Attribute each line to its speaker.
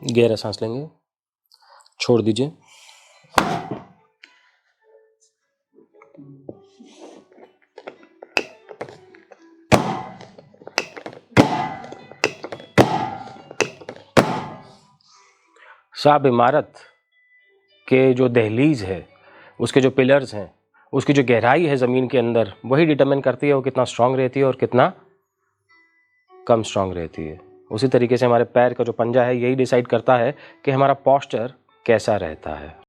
Speaker 1: गहरा सांस लेंगे, छोड़ दीजिए। साहब, इमारत के जो दहलीज है, उसके जो पिलर्स हैं, उसकी जो गहराई है ज़मीन के अंदर, वही डिटरमिन करती है वो कितना स्ट्रांग रहती है और कितना कम स्ट्रांग रहती है। उसी तरीके से हमारे पैर का जो पंजा है यही डिसाइड करता है कि हमारा पोस्चर कैसा रहता है।